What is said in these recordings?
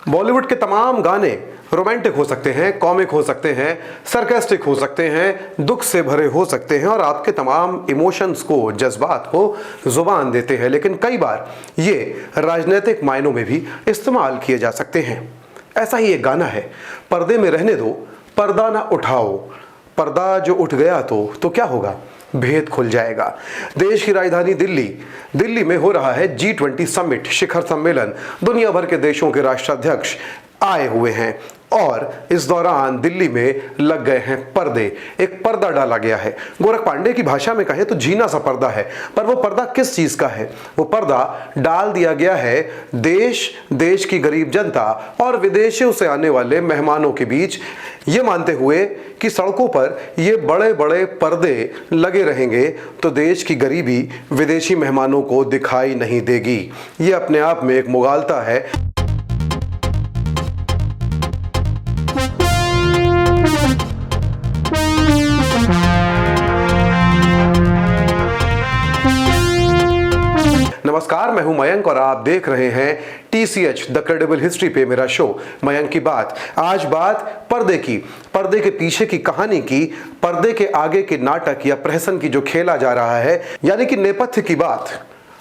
बॉलीवुड के तमाम गाने रोमांटिक हो सकते हैं, कॉमिक हो सकते हैं, सरकास्टिक हो सकते हैं, दुख से भरे हो सकते हैं और आपके तमाम इमोशंस को, जज्बात को जुबान देते हैं। लेकिन कई बार ये राजनीतिक मायनों में भी इस्तेमाल किए जा सकते हैं। ऐसा ही एक गाना है, पर्दे में रहने दो, पर्दा ना उठाओ। पर्दा जो उठ गया तो क्या होगा? भेद खुल जाएगा। देश की राजधानी दिल्ली में हो रहा है G20 समिट, शिखर सम्मेलन। दुनिया भर के देशों के राष्ट्राध्यक्ष आए हुए हैं और इस दौरान दिल्ली में लग गए हैं पर्दे। एक पर्दा डाला गया है। गोरख पांडे की भाषा में कहें तो जीना सा पर्दा है। पर वो पर्दा किस चीज का है? वो पर्दा डाल दिया गया है देश की गरीब जनता और विदेशों से आने वाले मेहमानों के बीच, ये मानते हुए कि सड़कों पर ये बड़े बड़े पर्दे लगे रहेंगे तो देश की गरीबी विदेशी मेहमानों को दिखाई नहीं देगी। ये अपने आप में एक मुगालता है। नमस्कार, मैं हूं मयंक और आप देख रहे हैं TCH द क्रेडिबल हिस्ट्री पे मेरा शो मयंक की बात। आज बात पर्दे की, पर्दे के पीछे की कहानी की, पर्दे के आगे के नाटक या प्रहसन की जो खेला जा रहा है, यानी कि नेपथ्य की बात,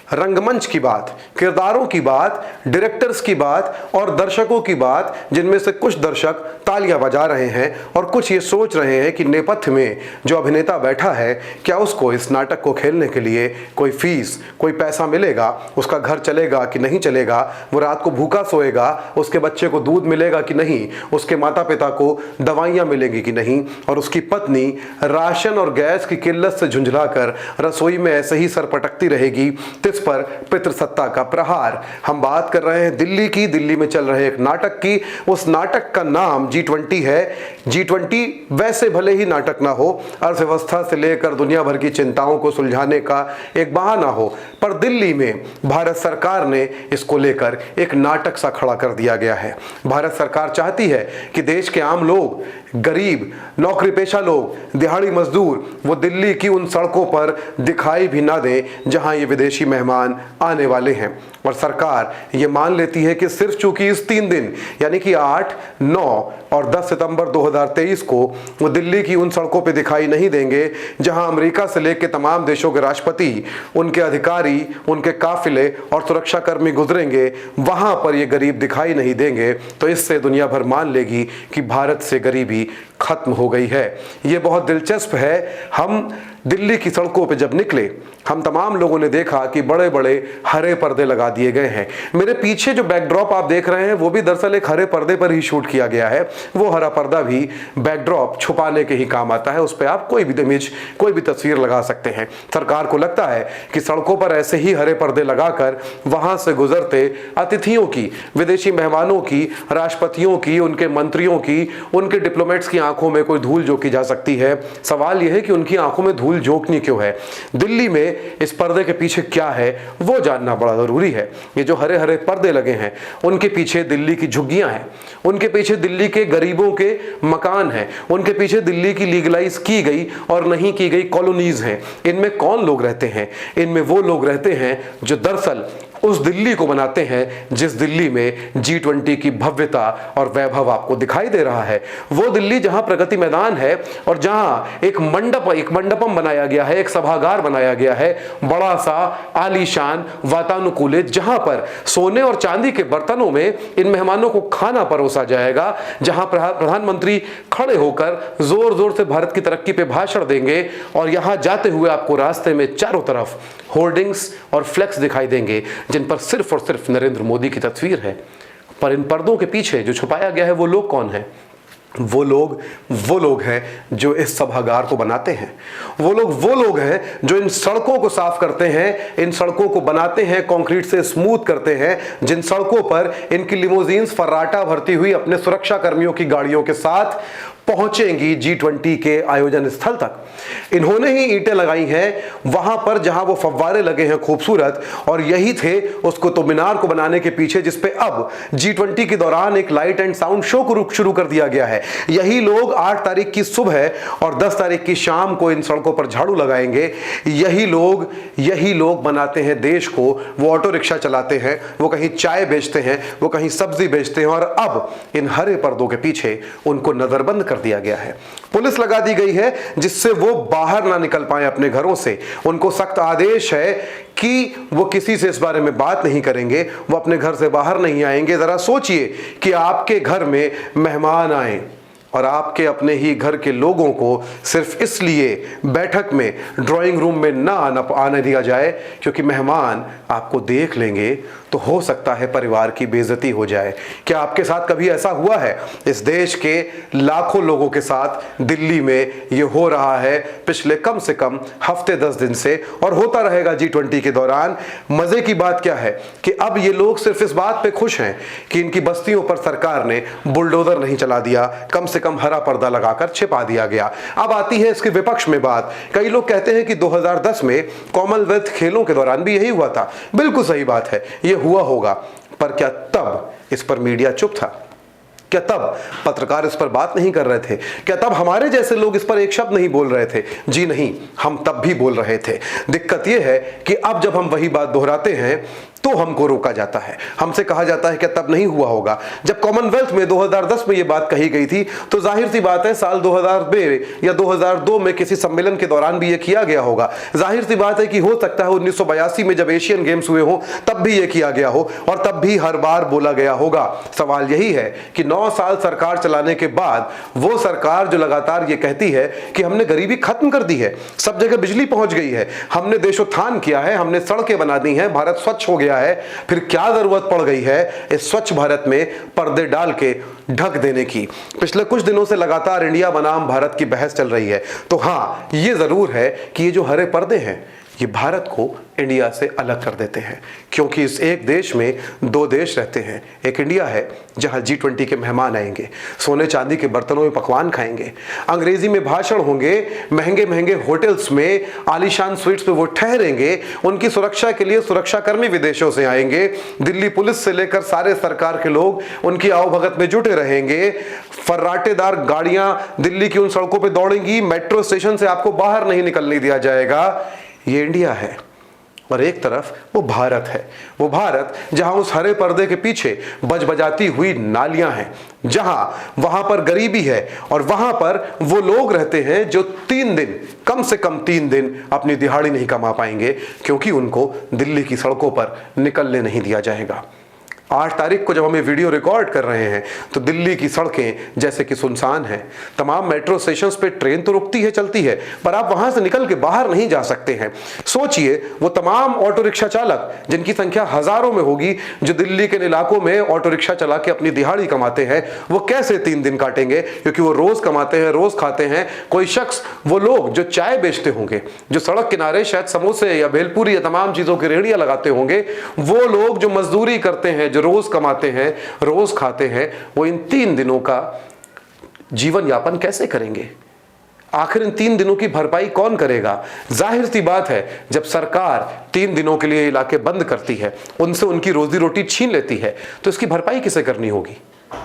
रंगमंच की बात, किरदारों की बात, डायरेक्टर्स की बात और दर्शकों की बात, जिनमें से कुछ दर्शक तालियां बजा रहे हैं और कुछ ये सोच रहे हैं कि नेपथ्य में जो अभिनेता बैठा है, क्या उसको इस नाटक को खेलने के लिए कोई फीस, कोई पैसा मिलेगा, उसका घर चलेगा कि नहीं चलेगा, वो रात को भूखा सोएगा, उसके बच्चे को दूध मिलेगा कि नहीं, उसके माता पिता को दवाइयाँ मिलेंगी कि नहीं, और उसकी पत्नी राशन और गैस की किल्लत से झुंझलाकर रसोई में ऐसे ही सरपटकती रहेगी। पर पितृसत्ता का प्रहार। हम बात कर रहे हैं दिल्ली में चल रहे एक नाटक की। उस नाटक का नाम G20 है। G20 वैसे भले ही नाटक ना हो, अर्थव्यवस्था से लेकर दुनिया भर की चिंताओं को सुलझाने का एक बहाना हो, पर दिल्ली में भारत सरकार ने इसको लेकर एक नाटक सा खड़ा कर दिया गया है। भारत सरकार चाहती है कि देश के आम लोग, गरीब, नौकरी पेशा लोग, दिहाड़ी मजदूर, वो दिल्ली की उन सड़कों पर दिखाई भी ना दें जहां ये विदेशी मेहमान आने वाले हैं। और सरकार ये मान लेती है कि सिर्फ चूंकि इस 3 दिन यानी कि 8, 9 और 10 सितंबर 2023 को वो दिल्ली की उन सड़कों पे दिखाई नहीं देंगे जहां अमेरिका से लेकर तमाम देशों के राष्ट्रपति, उनके अधिकारी, उनके काफिले और सुरक्षाकर्मी गुजरेंगे, वहां पर ये गरीब दिखाई नहीं देंगे, तो इससे दुनिया भर मान लेगी कि भारत से गरीबी खत्म हो गई है। ये बहुत दिलचस्प है। हम दिल्ली की सड़कों पे जब निकले, हम तमाम लोगों ने देखा कि बड़े बड़े हरे पर्दे लगा दिए गए हैं। मेरे पीछे जो बैकड्रॉप आप देख रहे हैं वो भी दरअसल एक हरे पर्दे पर ही शूट किया गया है। वो हरा पर्दा भी बैकड्रॉप छुपाने के ही काम आता है। उस पर आप कोई भी इमेज, कोई भी तस्वीर लगा सकते हैं। सरकार को लगता है कि सड़कों पर ऐसे ही हरे पर्दे लगाकर वहां से गुजरते अतिथियों की, विदेशी मेहमानों की, राष्ट्रपतियों की, उनके मंत्रियों की, उनके डिप्लोमेट्स की आंखों में कोई धूल झोंकी जा सकती है। सवाल यह है कि उनकी आंखों में धूल झोंकनी क्यों है? दिल्ली में इस पर्दे के पीछे क्या है वो जानना बड़ा जरूरी है। ये जो हरे हरे पर्दे लगे हैं, उनके पीछे दिल्ली की झुग्गियां हैं, उनके पीछे दिल्ली के गरीबों के मकान हैं, उनके पीछे दिल्ली की लीगलाइज की गई और नहीं की गई कॉलोनीज हैं। इनमें कौन लोग रहते हैं? इनमें वो लोग रहते हैं जो दरअसल उस दिल्ली को बनाते हैं जिस दिल्ली में G20 की भव्यता और वैभव आपको दिखाई दे रहा है। वो दिल्ली जहां प्रगति मैदान है और जहां एक मंडपम बनाया गया है, एक सभागार बनाया गया है, बड़ा सा आलीशान, वातानुकूलित, जहां पर सोने और चांदी के बर्तनों में इन मेहमानों को खाना परोसा जाएगा, जहां प्रधानमंत्री खड़े होकर जोर जोर से भारत की तरक्की पे भाषण देंगे और यहां जाते हुए आपको रास्ते में चारों तरफ होर्डिंग्स और फ्लेक्स दिखाई देंगे जिन पर सिर्फ और सिर्फ नरेंद्र मोदी की तस्वीर है। पर इन पर्दों के पीछे जो छुपाया गया है वो लोग कौन हैं? वो लोग हैं जो इस सभागार को बनाते हैं। वो लोग हैं जो इन सड़कों को साफ करते हैं, इन सड़कों को बनाते हैं, कंक्रीट से स्मूथ करते हैं, जिन सड़कों पर इनकी लिमोजीन्स फर्राटा भरती हुई अपने सुरक्षा कर्मियों की गाड़ियों के साथ पहुंचेंगी G20 के आयोजन स्थल तक। इन्होंने ही ईंटें लगाई हैं वहां पर जहां वो फव्वारे लगे हैं खूबसूरत, और यही थे उस कुतुब मीनार को बनाने के पीछे, जिसपे अब G20 के दौरान एक लाइट एंड साउंड शो को शुरू कर दिया गया है। यही लोग 8 तारीख की सुबह और 10 तारीख की शाम को इन सड़कों पर झाड़ू लगाएंगे। यही लोग बनाते हैं देश को। वो ऑटो रिक्शा चलाते हैं, वो कहीं चाय बेचते हैं, वो कहीं सब्जी बेचते हैं, और अब इन हरे पर्दों के पीछे उनको नजरबंद कर दिया गया है। पुलिस लगा दी गई है जिससे वो बाहर ना निकल पाए अपने घरों से। उनको सख्त आदेश है कि वो किसी से इस बारे में बात नहीं करेंगे, वो अपने घर से बाहर नहीं आएंगे। जरा सोचिए कि आपके घर में मेहमान आए और आपके अपने ही घर के लोगों को सिर्फ इसलिए बैठक में, ड्राइंग रूम में ना आने दिया जाए क्योंकि मेहमान आपको देख लेंगे तो हो सकता है परिवार की बेइज्जती हो जाए। क्या आपके साथ कभी ऐसा हुआ है? इस देश के लाखों लोगों के साथ दिल्ली में ये हो रहा है पिछले कम से कम हफ्ते 10 दिन से, और होता रहेगा G20 के दौरान। मजे की बात क्या है कि अब ये लोग सिर्फ इस बात पे खुश हैं कि इनकी बस्तियों पर सरकार ने बुलडोजर नहीं चला दिया, कम से कम हरा पर्दा लगाकर छिपा दिया गया। अब आती है इसके विपक्ष में बात। कई लोग कहते हैं कि 2010 में कॉमनवेल्थ खेलों के दौरान भी यही हुआ था। बिल्कुल सही बात है, ये हुआ होगा, पर क्या तब इस पर मीडिया चुप था? क्या तब पत्रकार इस पर बात नहीं कर रहे थे? क्या तब हमारे जैसे लोग इस पर एक शब्द नहीं बोल रहे थे? जी नहीं, हम तब भी बोल रहे थे। दिक्कत यह है कि अब जब हम वही बात दोहराते हैं तो हमको रोका जाता है, हमसे कहा जाता है कि तब नहीं हुआ होगा। जब कॉमनवेल्थ में 2010 में यह बात कही गई थी तो जाहिर सी बात है साल 2000 या 2002 में किसी सम्मेलन के दौरान भी यह किया गया होगा। जाहिर सी बात है कि हो सकता है 1982 में जब एशियन गेम्स हुए हो तब भी यह किया गया हो, और तब भी हर बार बोला गया होगा। सवाल यही है कि 9 साल सरकार चलाने के बाद वो सरकार जो लगातार ये कहती है कि हमने गरीबी खत्म कर दी है, सब जगह बिजली पहुंच गई है, हमने देशोत्थान किया है, हमने सड़कें बना दी हैं, भारत स्वच्छ हो गया है, फिर क्या जरूरत पड़ गई है इस स्वच्छ भारत में पर्दे डाल के ढक देने की? पिछले कुछ दिनों से लगातार इंडिया बनाम भारत की बहस चल रही है। तो हां, यह जरूर है कि ये जो हरे पर्दे हैं ये भारत को इंडिया से अलग कर देते हैं, क्योंकि इस एक देश में 2 देश रहते हैं। एक इंडिया है जहां G20 के मेहमान आएंगे, सोने चांदी के बर्तनों में पकवान खाएंगे, अंग्रेजी में भाषण होंगे, महंगे महंगे होटल्स में आलीशान स्वीट्स पे वो ठहरेंगे, उनकी सुरक्षा के लिए सुरक्षाकर्मी विदेशों से आएंगे, दिल्ली पुलिस से लेकर सारे सरकार के लोग उनकी आवभगत में जुटे रहेंगे, फर्राटेदार गाड़ियां दिल्ली की उन सड़कों पर दौड़ेंगी, मेट्रो स्टेशन से आपको बाहर नहीं निकलने दिया जाएगा। ये इंडिया है, और एक तरफ वो भारत है। वो भारत जहां उस हरे पर्दे के पीछे बजबजाती हुई नालियां हैं, जहां वहां पर गरीबी है, और वहां पर वो लोग रहते हैं जो 3 दिन, कम से कम 3 दिन अपनी दिहाड़ी नहीं कमा पाएंगे क्योंकि उनको दिल्ली की सड़कों पर निकलने नहीं दिया जाएगा। 8 तारीख को जब हम ये वीडियो रिकॉर्ड कर रहे हैं तो दिल्ली की सड़कें जैसे कि सुनसान हैं। तमाम मेट्रो स्टेशंस पे ट्रेन तो रुकती है, चलती है, पर आप वहां से निकल के बाहर नहीं जा सकते हैं। सोचिए वो तमाम ऑटो रिक्शा चालक, जिनकी संख्या हजारों में होगी, जो दिल्ली के इलाकों में ऑटो रिक्शा चला के अपनी दिहाड़ी कमाते हैं, वो कैसे 3 दिन काटेंगे? क्योंकि वो रोज कमाते हैं, रोज खाते हैं। कोई शख्स, वो लोग जो चाय बेचते होंगे, जो सड़क किनारे शायद समोसे या भेलपूरी या तमाम चीजों की रेहड़ियां लगाते होंगे, वो लोग जो मजदूरी करते हैं, रोज कमाते हैं, रोज खाते हैं, वो इन 3 दिनों का जीवन यापन कैसे करेंगे? आखिर इन 3 दिनों की भरपाई कौन करेगा? जाहिर सी बात है जब सरकार 3 दिनों के लिए इलाके बंद करती है, उनसे उनकी रोजी रोटी छीन लेती है, तो इसकी भरपाई किसे करनी होगी?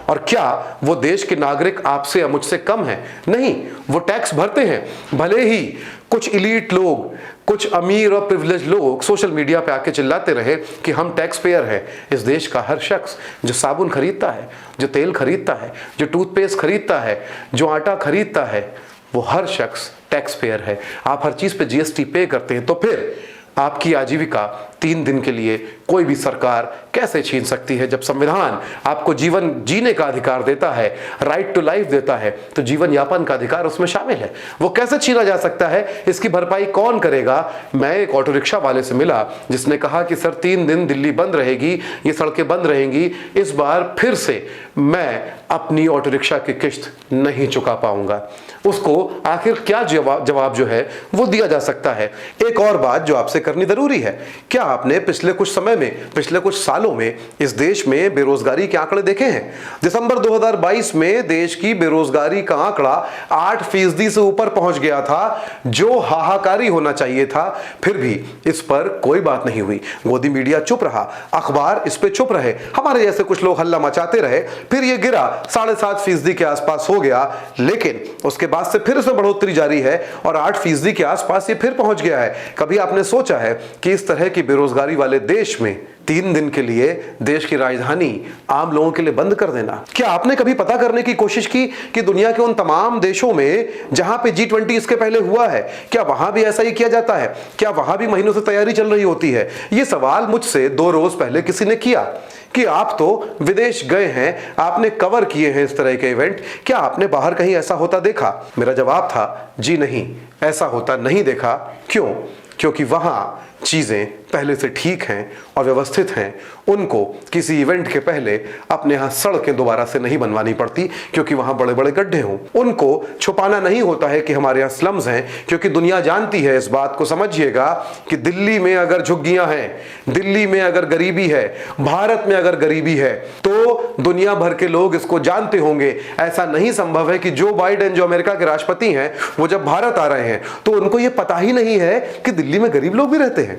और क्या वो देश के नागरिक आपसे या मुझसे कम हैं? नहीं, वो टैक्स भरते हैं। भले ही कुछ इलीट लोग, कुछ अमीर और प्रिविलेज लोग सोशल मीडिया पे आके चिल्लाते रहे कि हम टैक्स पेयर हैं। इस देश का हर शख्स जो साबुन खरीदता है, जो तेल खरीदता है, जो टूथपेस्ट खरीदता है, जो आटा खरीदता है, वो हर शख्स टैक्स पेयर है। आप हर चीज पे GST पे करते हैं, तो फिर आपकी आजीविका 3 दिन के लिए कोई भी सरकार कैसे छीन सकती है? जब संविधान आपको जीवन जीने का अधिकार देता है, राइट टू लाइफ देता है, तो जीवन यापन का अधिकार उसमें शामिल है। वो कैसे छीना जा सकता है? इसकी भरपाई कौन करेगा? मैं एक ऑटो रिक्शा वाले से मिला जिसने कहा कि सर 3 दिन दिल्ली बंद रहेगी, ये सड़कें बंद रहेंगी, इस बार फिर से मैं अपनी ऑटो रिक्शा की किश्त नहीं चुका पाऊंगा। उसको आखिर क्या जवाब जो है वो दिया जा सकता है? एक और बात जो आपसे करनी जरूरी है, क्या आपने पिछले कुछ समय में, पिछले कुछ सालों में इस देश में बेरोजगारी के आंकड़े देखे हैं? दिसंबर 2022 में देश की बेरोजगारी का आंकड़ा 8% से ऊपर पहुंच गया था, जो हाहाकारी होना चाहिए था। फिर भी इस पर कोई बात नहीं हुई। मोदी मीडिया चुप रहा, अखबार इस पे चुप रहे, हमारे जैसे कुछ लोग हल्ला मचाते रहे। फिर ये गिरा 7.5% के आसपास हो गया, लेकिन उसके बाद से फिर इसमें बढ़ोतरी जारी है और 8% के आसपास ये फिर पहुंच गया है। कभी आपने सोचा है कि इस तरह की बेरोजगारी वाले देश में 3 दिन के लिए देश की राजधानी आम लोगों के लिए बंद कर देना? क्या आपने कभी पता करने की कोशिश की कि दुनिया के उन तमाम देशों में जहां पे G20 इसके पहले हुआ है, क्या वहां भी ऐसा ही किया जाता है? क्या वहां भी महीनों से तैयारी चल रही होती है? यह सवाल मुझसे 2 रोज पहले किसी ने किया कि आप तो विदेश गए हैं, आपने कवर किए हैं इस तरह के इवेंट, क्या आपने बाहर कहीं ऐसा होता देखा? मेरा जवाब था, जी नहीं, ऐसा होता नहीं देखा। क्यों? क्योंकि वहां चीजें पहले से ठीक हैं और व्यवस्थित हैं। उनको किसी इवेंट के पहले अपने यहां सड़कें दोबारा से नहीं बनवानी पड़ती, क्योंकि वहां बड़े बड़े गड्ढे हों। उनको छुपाना नहीं होता है कि हमारे यहां स्लम्स हैं, क्योंकि दुनिया जानती है इस बात को। समझिएगा कि दिल्ली में अगर झुग्गियां हैं, दिल्ली में अगर गरीबी है, भारत में अगर गरीबी है, तो दुनिया भर के लोग इसको जानते होंगे। ऐसा नहीं संभव है कि जो बाइडेन, जो अमेरिका के राष्ट्रपति हैं, वो जब भारत आ रहे हैं तो उनको यह पता ही नहीं है कि दिल्ली में गरीब लोग भी रहते हैं।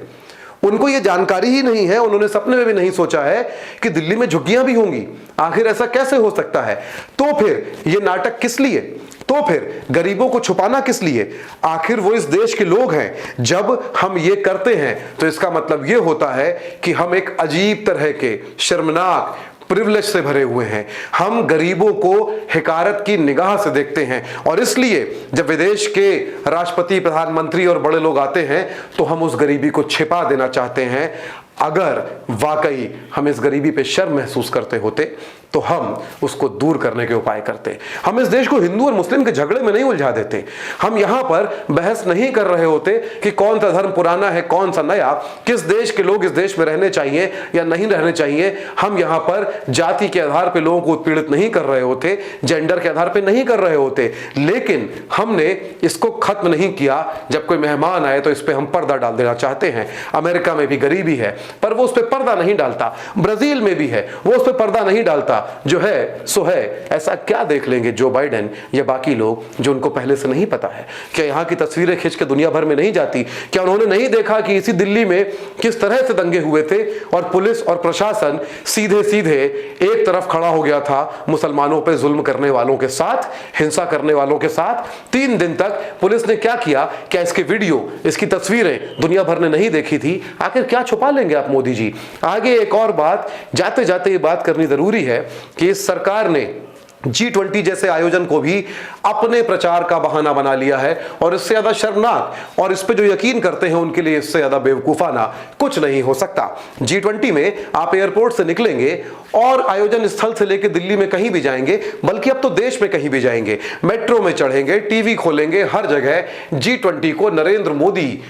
उनको यह जानकारी ही नहीं है, उन्होंने सपने में भी नहीं सोचा है कि दिल्ली में झुग्गियां भी होंगी। आखिर ऐसा कैसे हो सकता है? तो फिर यह नाटक किस लिए? तो फिर गरीबों को छुपाना किस लिए? आखिर वो इस देश के लोग हैं। जब हम ये करते हैं तो इसका मतलब यह होता है कि हम एक अजीब तरह के शर्मनाक प्रिविलेज से भरे हुए हैं। हम गरीबों को हिकारत की निगाह से देखते हैं, और इसलिए जब विदेश के राष्ट्रपति, प्रधानमंत्री और बड़े लोग आते हैं तो हम उस गरीबी को छिपा देना चाहते हैं। अगर वाकई हम इस गरीबी पे शर्म महसूस करते होते तो हम उसको दूर करने के उपाय करते। हम इस देश को हिंदू और मुस्लिम के झगड़े में नहीं उलझा देते। हम यहां पर बहस नहीं कर रहे होते कि कौन सा धर्म पुराना है, कौन सा नया, किस देश के लोग इस देश में रहने चाहिए या नहीं रहने चाहिए। हम यहां पर जाति के आधार पर लोगों को उत्पीड़ित नहीं कर रहे होते, जेंडर के आधार पर नहीं कर रहे होते। लेकिन हमने इसको खत्म नहीं किया। जब कोई मेहमान आए तो इस पर हम पर्दा डाल देना चाहते हैं। अमेरिका में भी गरीबी है, पर वो उस पर पर्दा नहीं डालता। ब्राजील में भी है, वो उस पर पर्दा नहीं डालता। जो है सो है। ऐसा क्या देख लेंगे जो बाइडेन या बाकी लोग जो उनको पहले से नहीं पता है? क्या यहां की तस्वीरें खींच के दुनिया भर में नहीं जाती? क्या उन्होंने नहीं देखा कि इसी दिल्ली में किस तरह से दंगे हुए थे और पुलिस और प्रशासन सीधे सीधे एक तरफ खड़ा हो गया था मुसलमानों पर जुल्म करने वालों के साथ, हिंसा करने वालों के साथ? 3 दिन तक पुलिस ने क्या किया? क्या इसके वीडियो, इसकी तस्वीरें दुनिया भर ने नहीं देखी थी? आखिर क्या छुपा लेंगे आप मोदी जी? आगे एक और बात, जाते जाते ये बात करनी जरूरी है कि इस सरकार ने G20 जैसे आयोजन को भी अपने प्रचार का बहाना बना लिया है, और इससे ज्यादा शर्मनाक और इस पे जो यकीन करते हैं उनके लिए इससे ज्यादा बेवकूफाना कुछ नहीं हो सकता। G20 में आप एयरपोर्ट से निकलेंगे और आयोजन स्थल से लेकर दिल्ली में कहीं भी जाएंगे, बल्कि अब तो देश में कहीं भी जाएंगे, मेट्रो में चढ़ेंगे, टीवी खोलेंगे, हर जगह G20 को नरेंद्र मोदी,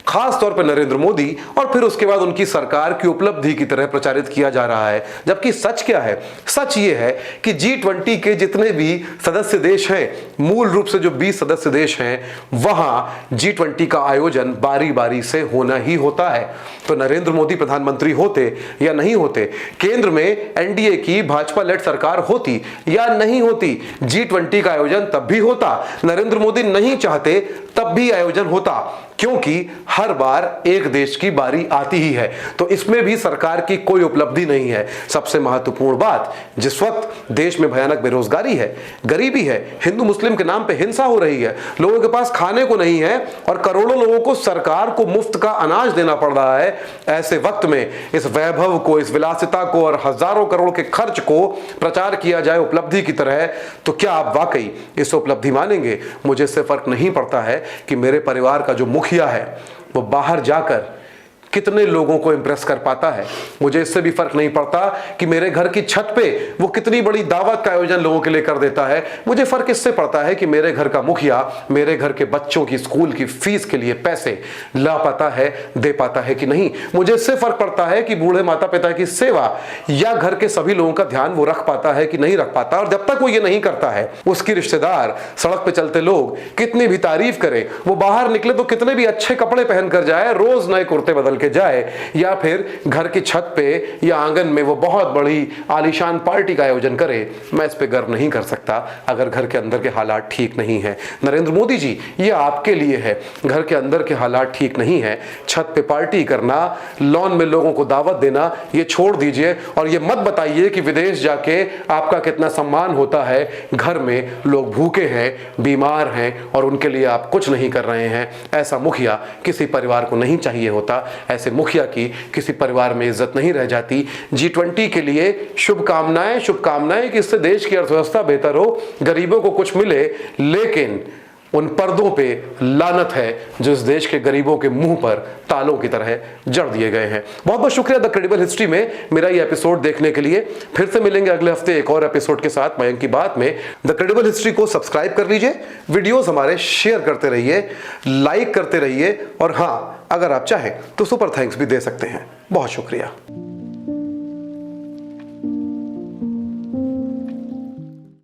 खास तौर पर नरेंद्र मोदी और फिर उसके बाद उनकी सरकार की उपलब्धि की तरह प्रचारित किया जा रहा है। जबकि सच क्या है? सच ये है कि G20 के जितने भी सदस्य देश हैं, मूल रूप से जो 20 सदस्य देश हैं, वहां G20 का आयोजन बारी बारी से होना ही होता है। तो नरेंद्र मोदी प्रधानमंत्री होते या नहीं होते, केंद्र में एनडीए की भाजपा लेड सरकार होती या नहीं होती, G20 का आयोजन तब भी होता। नरेंद्र मोदी नहीं चाहते तब भी आयोजन होता, क्योंकि हर बार एक देश की बारी आती ही है। तो इसमें भी सरकार की कोई उपलब्धि नहीं है। सबसे महत्वपूर्ण बात, जिस वक्त देश में भयानक बेरोजगारी है, गरीबी है, हिंदू मुस्लिम के नाम पे हिंसा हो रही है, लोगों के पास खाने को नहीं है और करोड़ों लोगों को सरकार को मुफ्त का अनाज देना पड़ रहा है, ऐसे वक्त में इस वैभव को, इस विलासिता को और हजारों करोड़ के खर्च को प्रचार किया जाए उपलब्धि की तरह, तो क्या आप वाकई इस उपलब्धि मानेंगे? मुझे इससे फर्क नहीं पड़ता है कि मेरे परिवार का जो मुखिया है वो बाहर जाकर कितने लोगों को इंप्रेस कर पाता है। मुझे इससे भी फर्क नहीं पड़ता कि मेरे घर की छत पे वो कितनी बड़ी दावत का आयोजन लोगों के लिए कर देता है। मुझे फर्क इससे पड़ता है कि मेरे घर का मुखिया मेरे घर के बच्चों की स्कूल की फीस के लिए पैसे ला पाता है, दे पाता है कि नहीं। मुझे इससे फर्क पड़ता है कि बूढ़े माता पिता की सेवा या घर के सभी लोगों का ध्यान वो रख पाता है कि नहीं रख पाता। और जब तक वो ये नहीं करता है, उसकी रिश्तेदार, सड़क पे चलते लोग कितनी भी तारीफ करें, वो बाहर निकले तो कितने भी अच्छे कपड़े पहन कर जाए, रोज नए कुर्ते बदल के के जाए या फिर घर की छत पे या आंगन में वो बहुत बड़ी आलीशान पार्टी का आयोजन करे, मैं इस पे गर्व नहीं कर सकता अगर घर के अंदर के हालात ठीक नहीं है। नरेंद्र मोदी जी, ये आपके लिए है। घर के अंदर के हालात ठीक नहीं है, छत पे पार्टी करना, लॉन में लोगों को दावत देना, ये छोड़ दीजिए और ये मत बताइए कि विदेश जाके आपका कितना सम्मान होता है। घर में लोग भूखे हैं, बीमार हैं और उनके लिए आप कुछ नहीं कर रहे हैं। ऐसा मुखिया किसी परिवार को नहीं चाहिए होता। ऐसे मुखिया की किसी परिवार में इज्जत नहीं रह जाती। G20 के लिए शुभकामनाएं, शुभकामनाएं कि इससे देश की अर्थव्यवस्था बेहतर हो, गरीबों को कुछ मिले, लेकिन उन पर्दों पे लानत है जो इस देश के गरीबों के मुंह पर तालों की तरह जड़ दिए गए हैं। बहुत बहुत शुक्रिया द क्रेडिबल हिस्ट्री में मेरा ये एपिसोड देखने के लिए। फिर से मिलेंगे अगले हफ्ते एक और एपिसोड के साथ मयंक की बात में। द क्रेडिबल हिस्ट्री को सब्सक्राइब कर लीजिए, वीडियोस हमारे शेयर करते रहिए, लाइक करते रहिए और हाँ, अगर आप चाहें तो सुपर थैंक्स भी दे सकते हैं। बहुत शुक्रिया।